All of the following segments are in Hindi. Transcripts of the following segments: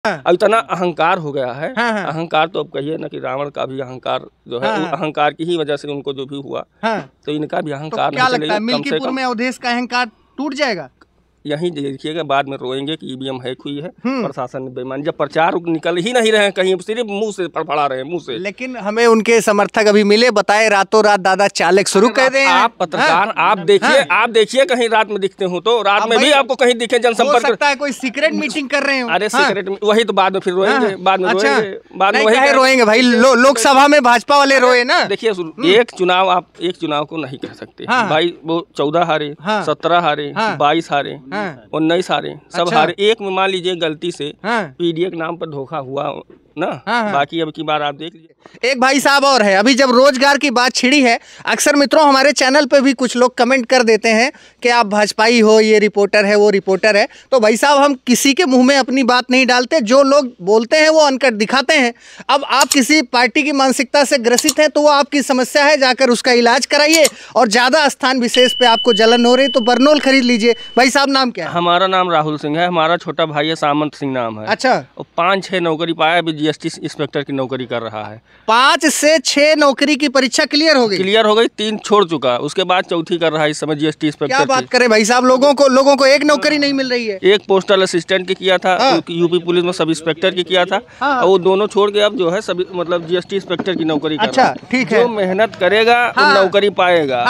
हाँ। अब इतना अहंकार हो गया है। हाँ, हाँ। अहंकार तो अब कहिए ना कि रावण का भी अहंकार जो है, हाँ, हाँ। अहंकार की ही वजह से उनको जो भी हुआ, हाँ। तो इनका भी तो अहंकार क्या नहीं लगता है चलेगा। कम से मिल्कीपुर कम में अवधेश का अहंकार टूट जाएगा? यही देखिएगा, बाद में रोएंगे कि ईवीएम हैक हुई है, प्रशासन ने बेईमानी। जब प्रचार निकल ही नहीं रहे हैं कहीं, सिर्फ मुंह से फड़फड़ा रहे हैं, मुंह से। लेकिन हमें उनके समर्थक अभी मिले, बताए रातों रात दादा चालक शुरू कर दे। आप पत्रकार, आप देखिए कहीं रात में दिखते हो तो रात में भी आपको कहीं दिखे जनसंपर्क। हो सकता है कोई सीक्रेट मीटिंग कर रहे हो। अरे सीक्रेट वही तो बाद में फिर रोएंगे, बाद में रोएंगे, बाद में वही रोएंगे भाई। लोकसभा में भाजपा वाले रोए ना। देखिए एक चुनाव को नहीं कह सकते भाई। वो 14 हारे, 17 हारे, 22 हारे, 19 हारे, सब हारे। एक में मान लीजिए गलती से पीडीए के नाम पर धोखा हुआ ना, बाकी अब की बार आप देख लीजिए। एक भाई साहब और है, अभी जब रोजगार की बात छिड़ी है, अक्सर मित्रों हमारे चैनल पे भी कुछ लोग कमेंट कर देते हैं कि आप भाजपाई हो, ये रिपोर्टर है, वो रिपोर्टर है। तो भाई साहब हम किसी के मुंह में अपनी बात नहीं डालते, जो लोग बोलते हैं वो अनकट दिखाते हैं। अब आप किसी पार्टी की मानसिकता से ग्रसित हैं तो वो आपकी समस्या है, जाकर उसका इलाज कराइए। और ज्यादा स्थान विशेष पे आपको जलन हो रही तो बर्नोल खरीद लीजिए। भाई साहब नाम क्या है? हमारा नाम राहुल सिंह है, हमारा छोटा भाई है सामंत सिंह नाम है। अच्छा। 5-6 नौकरी पाया, अभी जीएसटी इंस्पेक्टर की नौकरी कर रहा है। 5 से 6 नौकरी की परीक्षा क्लियर हो गई? 3 छोड़ चुका, उसके बाद चौथी कर रहा है इस समय जीएसटी इंस्पेक्टर। क्या बात करें भाई साहब, लोगों को एक नौकरी नहीं मिल रही है। एक पोस्टल असिस्टेंट की किया था, यूपी पुलिस में सब इंस्पेक्टर की किया था, और वो दोनों छोड़ के अब जो है सभी मतलब जीएसटी इंस्पेक्टर की नौकरी कर रहा है। अच्छा ठीक है। जो मेहनत करेगा वो नौकरी पाएगा।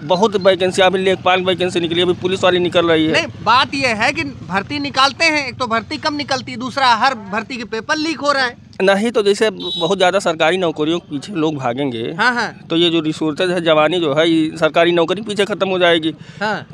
बहुत वैकेंसी, अभी लेखपाल वैकेंसी निकली, अभी पुलिस वाली निकल रही है। नहीं, बात यह है कि भर्ती निकालते हैं, एक तो भर्ती कम निकलती, दूसरा हर भर्ती के पेपर लीक हो रहा है। नहीं तो जैसे बहुत ज़्यादा सरकारी नौकरियों के पीछे लोग भागेंगे, तो ये जो रिसोर्सेज है, जवानी जो है, ये सरकारी नौकरी पीछे खत्म हो जाएगी।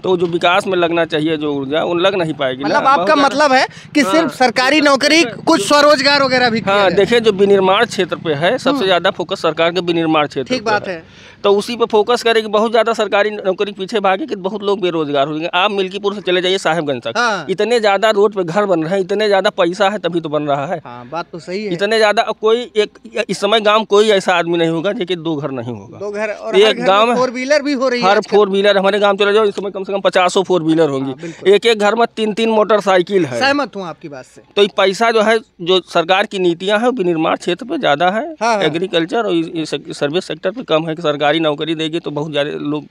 तो जो विकास में लगना चाहिए जो ऊर्जा, उन लग नहीं पाएगी। मतलब आपका मतलब है कि सिर्फ सरकारी नौकरी, कुछ स्वरोजगार वगैरह भी। हाँ देखिए, जो विनिर्माण क्षेत्र पे है सबसे ज्यादा फोकस सरकार के विनिर्माण क्षेत्र। ठीक बात है। तो उसी पे फोकस करेगी। बहुत ज्यादा सरकारी नौकरी पीछे भागे कि बहुत लोग बेरोजगार हो जाएंगे। आप मिल्कीपुर से चले जाइए साहेबगंज तक, इतने ज्यादा रोड पे घर बन रहे हैं, इतने ज्यादा पैसा है तभी तो बन रहा है। बात तो सही है। इतने ज्यादा कोई एक इस समय गांव कोई ऐसा आदमी नहीं होगा जिसके 2 घर नहीं होगा। 2 घर, और एक गांव में 4 व्हीलर भी हो रही है। हर 4 व्हीलर, हमारे गांव चले जाओ इस समय कम से कम 50 4 व्हीलर होंगी। एक घर में 3-3 मोटरसाइकिल है। सहमत हूँ आपकी बात से। तो ये पैसा जो है, जो सरकार की नीतियां हैं, विनिर्माण क्षेत्र पे ज्यादा है। एग्रीकल्चर और सर्विस सेक्टर पे कम है। कि सरकारी नौकरी देगी तो बहुत ज्यादा लोग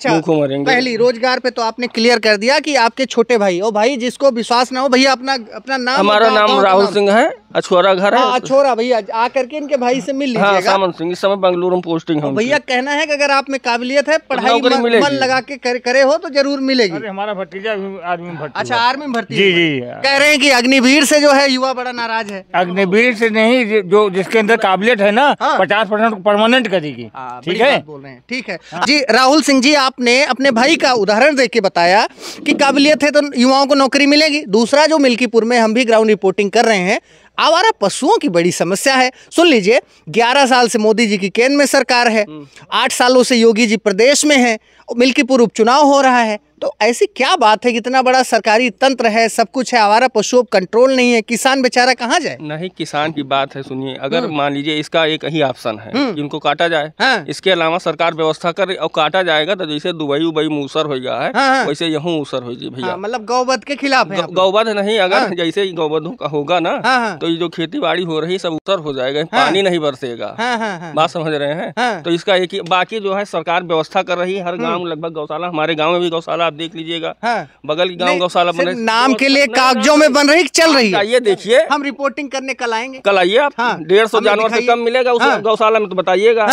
भूखों मरेंगे। पहली रोजगार पे तो आपने क्लियर कर दिया कि आपके छोटे भाई, ओ भाई जिसको विश्वास ना हो, भैया अपना नाम। हमारा नाम राहुल सिंह है, अछोरा घर है। अछोरा भैया आकर के इनके भाई से मिल लीजिएगा। सामंत सिंह, इस समय बेंगलुरु में पोस्टिंग है। भैया कहना है कि अगर आप में काबिलियत है, पढ़ाई मन लगा के करे हो तो जरूर मिलेगी। अरे हमारा भतीजा आर्मी में भर्ती। अच्छा, आर्मी में भर्ती। जी। कह रहे हैं कि अग्निवीर से जो है युवा बड़ा नाराज है। अग्निवीर से नहीं, जो जिसके अंदर काबिलियत है ना, 50% परमानेंट करेगी। ठीक है, बोल रहे हैं। ठीक है जी। राहुल सिंह जी, आपने अपने भाई का उदाहरण देके बताया कि काबिलियत है तो युवाओं को नौकरी मिलेगी। दूसरा, जो मिल्कीपुर में हम भी ग्राउंड रिपोर्टिंग कर रहे हैं, आवारा पशुओं की बड़ी समस्या है। सुन लीजिए, 11 साल से मोदी जी की केंद्र में सरकार है, 8 सालों से योगी जी प्रदेश में है, मिल्कीपुर उपचुनाव हो रहा है। तो ऐसी क्या बात है कि इतना बड़ा सरकारी तंत्र है, सब कुछ है, आवारा पशुओं कंट्रोल नहीं है, किसान बेचारा कहाँ जाए? नहीं, किसान की बात है, सुनिए। अगर मान लीजिए इसका एक ही ऑप्शन है कि इनको काटा जाए, इसके अलावा सरकार व्यवस्था करे और काटा जाएगा तो जैसे दुबई मूसर हो गया है, वैसे यहाँ मूसर हो जाए भैया। मतलब गौवध के खिलाफ है? गौवध नहीं, अगर जैसे गौवधों का होगा ना, तो ये जो खेती बाड़ी हो रही सब उसर हो जाएगा, पानी नहीं बरसेगा। बात समझ रहे हैं? तो इसका एक ही, बाकी जो है सरकार व्यवस्था कर रही है। हर गाँव लगभग गौशाला, हमारे गाँव में भी गौशाला आप देख लीजिएगा। बगल की गांव गौशाला बन रही, नाम के लिए कागजों में बन रही, चल रही है। ये देखिए, हम रिपोर्टिंग करने कल आएंगे। कल आइए आप। 150 जानवर से कम मिलेगा उस गौशाला में, तो बताइएगा।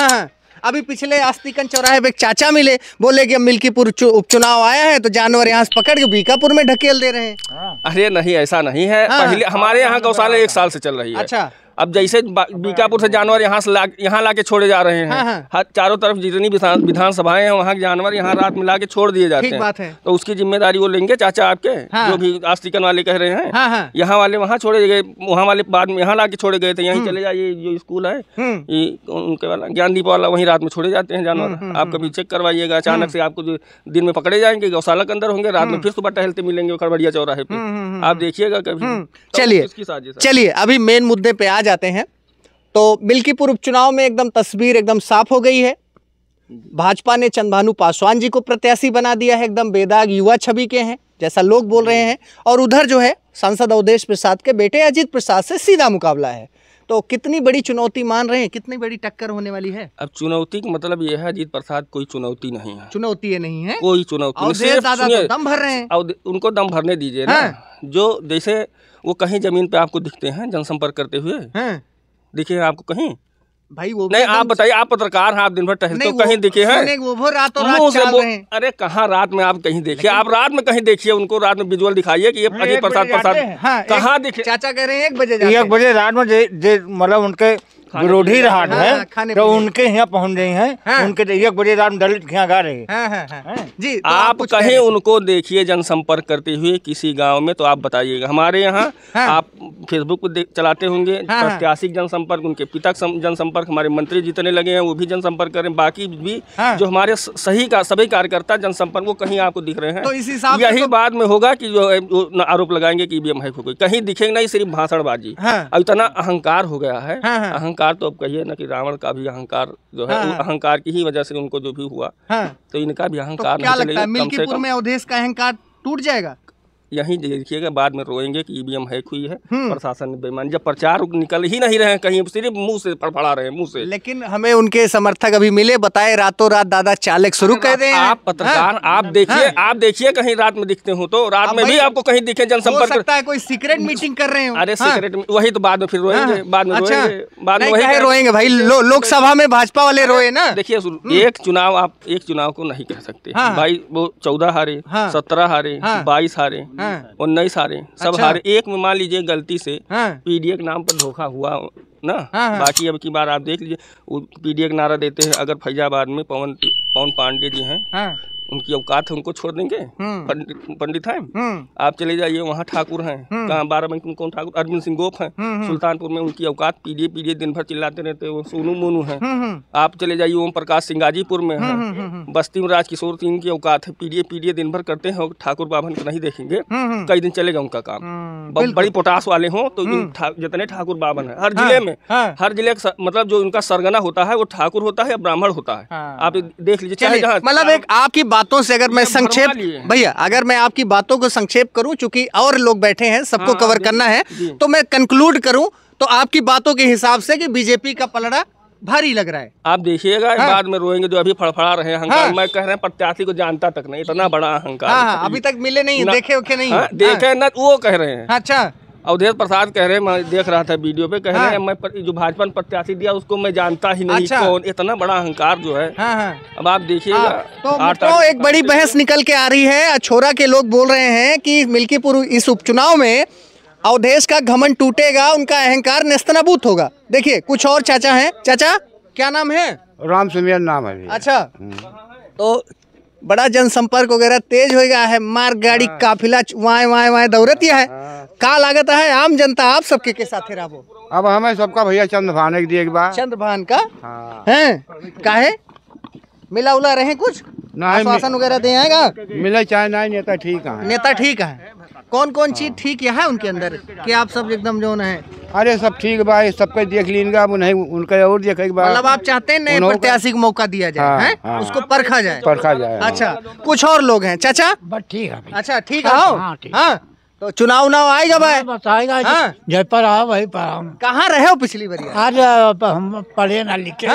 अभी पिछले आस्तिकन चौराहे पे एक चाचा मिले, बोले कि मिल्कीपुर उपचुनाव आया है तो जानवर यहाँ से पकड़ के बीकापुर में ढकेल दे रहे हैं। अरे नहीं, ऐसा नहीं है। पहले हमारे यहाँ गौशाला 1 साल से चल रही है। अच्छा। अब जैसे बीकापुर से जानवर यहाँ लाके छोड़े जा रहे हैं, चारों तरफ जितनी विधानसभाएं हैं वहाँ के जानवर यहाँ रात में लाके छोड़ दिए जाते हैं। बात है। तो उसकी जिम्मेदारी वो लेंगे चाचा आपके, जो भी आस्तिकन वाले कह रहे हैं। यहाँ वाले वहाँ छोड़े गए, वहाँ वाले बाद में यहाँ लाके छोड़े गए थे। यहीं चले जाइए, जो स्कूल है उनके वाला ज्ञानदीप वाला, वहीं रात में छोड़े जाते हैं जानवर। आप कभी चेक करवाइएगा। अचानक से आपको जो दिन में पकड़े जाएंगे, गौशाला के अंदर होंगे, रात में फिर सुबह टहलते मिलेंगे खड़बड़िया चौराहे पे। आप देखिएगा कभी। चलिए अभी मेन मुद्दे पे आ जाते हैं। तो मिल्कीपुर उपचुनाव में एकदम तस्वीर एकदम साफ हो गई है। भाजपा ने चंद्रभानु पासवान जी को प्रत्याशी बना दिया है, एकदम बेदाग युवा छवि के हैं जैसा लोग बोल रहे हैं। और उधर जो है सांसद अवधेश प्रसाद के बेटे अजीत प्रसाद से सीधा मुकाबला है। तो कितनी बड़ी चुनौती मान रहे हैं, कितनी बड़ी टक्कर होने वाली है? अब चुनौती का मतलब ये है अजीत प्रसाद कोई चुनौती नहीं है, चुनौती नहीं है, कोई चुनौती नहीं। तो दम भर रहे हैं, उनको दम भरने दीजिए ना। जो जैसे वो कहीं जमीन पे आपको दिखते हैं जनसंपर्क करते हुए, दिखे आपको कहीं? भाई वो नहीं, आप बताइए, आप पत्रकार हैं, आप दिन भर टहलते हो, कहीं दिखे हैं? वो रातों रात चल रहे हैं। अरे कहाँ रात में आप कहीं देखिए, आप रात में कहीं देखिए उनको, रात में विजुअल दिखाइए कि ये अजीत प्रसाद कहाँ दिखे। चाचा कह रहे हैं 1 बजे रात में मतलब उनके विरोधी रहा है तो उनके यहाँ पहुँच रहे हैं, उनके 1 बजे रात में दलित के यहाँ गा रहे हैं जी। तो आप कहीं उनको देखिए जनसंपर्क करते हुए किसी गांव में, तो आप बताइएगा। हमारे यहाँ आप फेसबुक पे चलाते होंगे प्रत्याशी जनसंपर्क, उनके पिता जनसंपर्क, हमारे मंत्री जितने लगे हैं वो भी जनसंपर्क करें, बाकी भी जो हमारे सही का सभी कार्यकर्ता जनसंपर्क, वो कहीं आपको दिख रहे हैं। तो इस हिसाब यही बाद में होगा कि जो आरोप लगाएंगे कि ईवीएम हैक हो गई, कहीं दिखेंगे नहीं, सिर्फ भाषणबाजी। अब इतना अहंकार हो गया है, अहंकार तो अब कहिए ना कि रावण का भी अहंकार जो है, अहंकार की ही वजह से उनको जो भी हुआ, तो इनका भी अहंकार तो क्या लगता है मिल्कीपुर में अवधेश का अहंकार टूट जाएगा? यहीं देखिएगा, बाद में रोएंगे कि ईवीएम हैक हुई है, प्रशासन ने बेईमान, जब प्रचार निकल ही नहीं रहे हैं कहीं, सिर्फ मुंह से फड़फड़ा रहे हैं, मुंह से। लेकिन हमें उनके समर्थक अभी मिले, बताए रातों रात दादा चालक शुरू कर दे। आप पत्रकार आप देखिए कहीं रात में दिखते हो तो रात में भी आपको कहीं दिखे जनसंपर्क करता है, कोई सीक्रेट मीटिंग कर रहे हो। अरे सीक्रेट वही तो बाद में फिर रोएंगे, बाद में वही रोएंगे भाई। लोकसभा में भाजपा वाले रोए ना। देखिए एक चुनाव को नहीं कह सकते भाई, वो 14 हारे, 17 हारे, 22 हारे, 19 हारे, सब हारे। एक में मान लीजिए गलती से पीडीए के नाम पर धोखा हुआ ना, बाकी अब की बार आप देख लीजिए पीडीए का नारा देते हैं। अगर फैजाबाद में पवन पांडे जी हैं, उनकी औकात है, उनको छोड़ देंगे? पंडित हैं, आप चले जाइए वहाँ ठाकुर हैं, कहाँ बाराबंकी में कौन ठाकुर, अरविंद सिंह गोप हैं, सुल्तानपुर में उनकी औकात, पीडीए दिन भर चिल्लाते रहते हैं, वो सोनू मोनू हैं। आप चले जाइए ओम प्रकाश सिंह गाजीपुर में हैं, बस्ती में राजकिशोर सिंह की औकात है, पीडीए दिन भर करते हैं, ठाकुर बाभन को नहीं देखेंगे, कई दिन चलेगा उनका काम। बड़ी पोटास वाले हों तो जितने ठाकुर बाभन है हर जिले में, हर जिले मतलब जो उनका सरगना होता है वो ठाकुर होता है या ब्राह्मण होता है, आप देख लीजिए। मतलब एक आपकी बातों से अगर मैं संक्षेप, भैया अगर मैं आपकी बातों को संक्षेप करूं, चूंकि और लोग बैठे हैं, सबको कवर करना है, तो मैं कंक्लूड करूं तो आपकी बातों के हिसाब से कि बीजेपी का पलड़ा भारी लग रहा है। आप देखिएगा बाद में रोएंगे जो अभी फड़फड़ा रहे हैं अहंकार। मैं कह रहे हैं प्रत्याशी को जानता तक नहीं, इतना बड़ा अहंकार अभी तक मिले नहीं, देखे नहीं, देखे ना, वो कह रहे हैं। अच्छा, अवधेश प्रसाद कह रहे हैं, मैं देख रहा था वीडियो पे, कह रहे हैं मैं जो भाजपा ने प्रत्याशी दिया उसको मैं जानता ही नहीं। कौन? इतना बड़ा अहंकार जो है। अब आप देखिएगा। तो एक बड़ी बहस निकल के आ रही है। अछोरा के लोग बोल रहे हैं कि मिल्कीपुर इस उपचुनाव में अवधेश का घमंड टूटेगा, उनका अहंकार नेस्तनाबूत होगा। देखिए कुछ और चाचा हैं। चाचा क्या नाम है? राम सुमिया नाम है। अच्छा, तो बड़ा जनसंपर्क वगैरह तेज हो गया है, मार गाड़ी काफिला वाए दौड़ती है, का लागत है आम जनता आप सबके के साथ रहो। अब हमें सबका भैया चंद्रभान एक दिए बार चंद्रभान का है, काहे मिला उला रहे कुछ आश्वासन वगैरह दे आएगा? मिले चाहे नहीं, नेता ठीक है। नेता ठीक है। कौन कौन चीज ठीक है उनके अंदर कि आप सब एकदम जो है? अरे सब ठीक भाई, सबके देख लीजिएगा, नहीं उनका और देखेगा। मतलब आप चाहते हैं नए प्रत्याशी को मौका दिया जाए, उसको परखा जाए। अच्छा, कुछ और लोग हैं चाचा? ठीक है। अच्छा ठीक है। हाँ, तो चुनाव आएगा भाई? बताएगा जय पर आओ वही पर। कहाँ रहे हो पिछली बार? आज हम पढ़े ना लिखे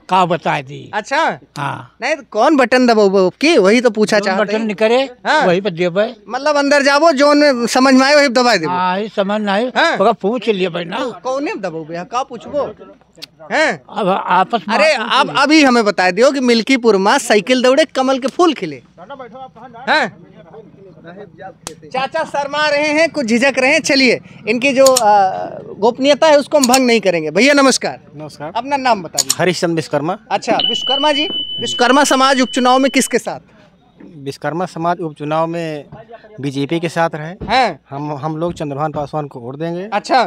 का बताए दी। अच्छा नहीं तो कौन बटन दबाओ की वही तो पूछा चाहते बटन निकले वही पर देवे। मतलब अंदर जाबो जो समझ में आए वही दबा दे। समझ नहीं पूछ लिए भाई ना कौन दबाओ भैया का पूछबो हैं? अब आपस में। अरे आप अभी हमें बता दियो कि मिल्कीपुर में साइकिल दौड़े कमल के फूल खिले हैं। चाचा शर्मा रहे हैं, कुछ झिझक रहे हैं। चलिए इनकी जो गोपनीयता है उसको हम भंग नहीं करेंगे। भैया नमस्कार। नमस्कार। अपना नाम बताइए। हरिश्चंद्र विश्वकर्मा। अच्छा विश्वकर्मा जी, विश्वकर्मा समाज उपचुनाव में किसके साथ? विश्वकर्मा समाज उपचुनाव में बीजेपी के साथ रहे हैं। हम लोग चंद्रभान पासवान को वोट देंगे। अच्छा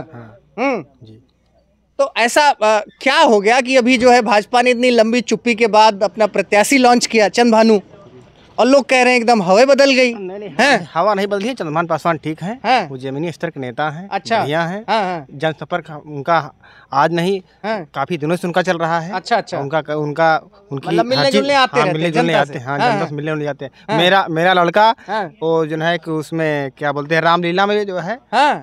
जी। तो ऐसा क्या हो गया कि अभी जो है भाजपा ने इतनी लंबी चुप्पी के बाद अपना प्रत्याशी लॉन्च किया चंद्रभानु? और लोग कह रहे हैं एकदम हवा बदल गई। नहीं हैं? हवा नहीं बदली है, चंद्रभान पासवान ठीक है, हैं? वो जमीनी स्तर के नेता हैं, अच्छा, बढ़िया है। जनसंपर्क उनका आज नहीं काफी दिनों से उनका चल रहा है। अच्छा अच्छा, उनकी मिलने जुलने आते हैं, हाँ, जनता से मिलने जुलने जाते हैं। मेरा लड़का वो जो है कि उसमें क्या बोलते हैं रामलीला में जो है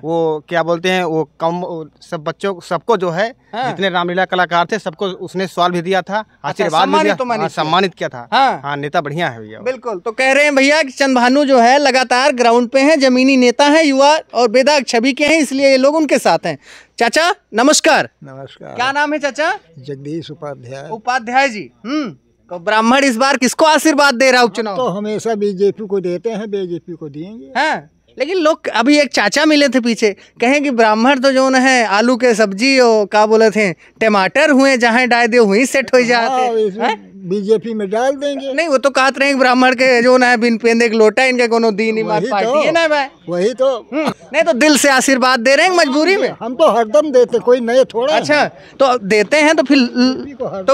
वो क्या बोलते हैं वो कम सब बच्चों सबको जो है जितने रामलीला कलाकार थे सबको उसने सवाल भी दिया था, आशीर्वाद भी दिया, सम्मानित किया था। हाँ, नेता बढ़िया है भैया। बिल्कुल, तो कह रहे हैं भैया कि चंद्रभानु जो है लगातार ग्राउंड पे हैं, जमीनी नेता हैं, युवा और बेदाग छवि के हैं, इसलिए ये लोग उनके साथ हैं। चाचा नमस्कार। नमस्कार। क्या नाम है चाचा? जगदीश उपाध्याय। उपाध्याय जी। तो ब्राह्मण इस बार किसको आशीर्वाद दे रहा है उपचुनाव? तो हमेशा बीजेपी को देते हैं, बीजेपी को देंगे। हैं? लेकिन लोग अभी एक चाचा मिले थे पीछे, कहें कि ब्राह्मण तो जो है आलू के सब्जी और क्या बोले थे टमाटर हुए जहाँ डाल दे वहीं सेट हो जाते, बीजेपी में डाल देंगे। नहीं वो तो कहते रहे ब्राह्मण के जो है बिन पेंदे के लोटा इनके कोनो दीन ईमान पार्टी है ना भाई, वही तो। नहीं तो दिल से आशीर्वाद दे रहे हैं मजबूरी में। हम तो हरदम देते, कोई नए थोड़ा। अच्छा, तो देते हैं तो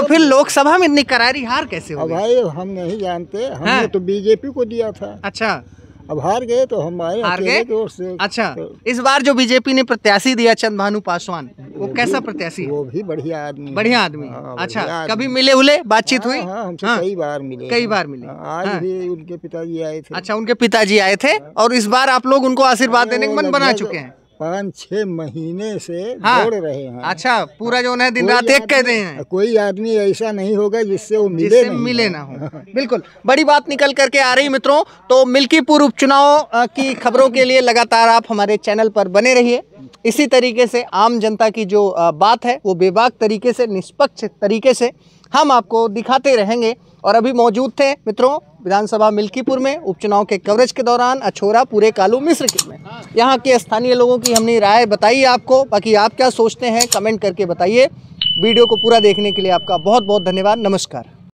फिर लोकसभा में इतनी करारी हार कैसे हो? भाई हम नहीं जानते, हमने तो बीजेपी को दिया था। अच्छा, अब हार गए तो हमारे हार गए की ओर से। अच्छा, इस बार जो बीजेपी ने प्रत्याशी दिया चंद्रभानु पासवान, वो कैसा प्रत्याशी? वो भी बढ़िया आदमी। बढ़िया आदमी। अच्छा, कभी मिले हुए बातचीत हुई? हमसे कई बार मिले। कई बार मिले। आज भी उनके पिताजी आए थे। अच्छा, उनके पिताजी आए थे और इस बार आप लोग उनको आशीर्वाद देने का मन बना चुके हैं। 5-6 महीने से दौड़ रहे हैं। अच्छा, पूरा जो है दिन रात एक कहते हैं। कोई आदमी ऐसा नहीं होगा जिससे वो मिले ना हो। बिल्कुल, बड़ी बात निकल करके आ रही मित्रों। तो मिल्कीपुर उपचुनाव की खबरों के लिए लगातार आप हमारे चैनल पर बने रहिए। इसी तरीके से आम जनता की जो बात है वो बेबाक तरीके से, निष्पक्ष तरीके से हम आपको दिखाते रहेंगे। और अभी मौजूद थे मित्रों विधानसभा मिल्कीपुर में उपचुनाव के कवरेज के दौरान अछोरा पूरे कालू मिश्र के में यहाँ के स्थानीय लोगों की हमने राय बताई आपको। बाकी आप क्या सोचते हैं कमेंट करके बताइए। वीडियो को पूरा देखने के लिए आपका बहुत बहुत धन्यवाद। नमस्कार।